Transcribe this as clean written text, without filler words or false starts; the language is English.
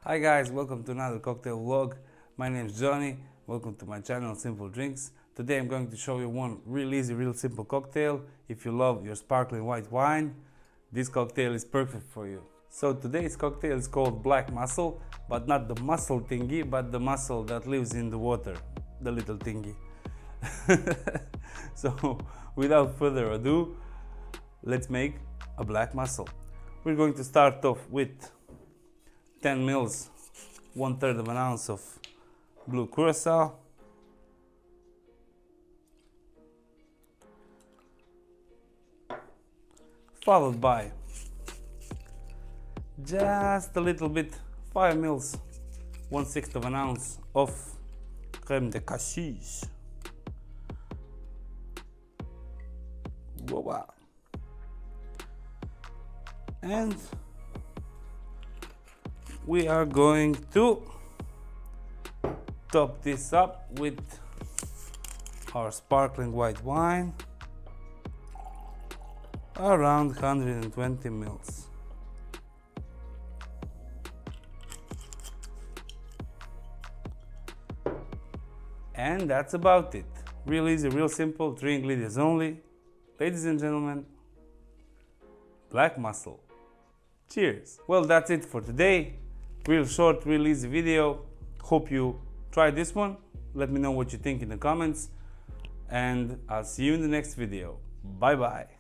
Hi guys, welcome to another cocktail vlog. My name is Johnny. Welcome to my channel Simple Drinks. Today I'm going to show you one real easy, real simple cocktail. If you love your sparkling white wine, this cocktail is perfect for you. So today's cocktail is called Black Mussel, but not the mussel thingy, but the mussel that lives in the water, the little thingy. So without further ado, let's make a black mussel. We're going to start off with 10 mils, 1/3 of an ounce of blue curacao, followed by just a little bit, 5 mils, 1/6 of an ounce of Creme de Cassis. Wow. And we are going to top this up with our sparkling white wine, around 120 mils. And that's about it. Real easy, real simple, 3 ingredients only. Ladies and gentlemen, Black Mussel. Cheers! Well, that's it for today. Real short, real easy video. Hope you try this one. Let me know what you think in the comments. And I'll see you in the next video. Bye bye.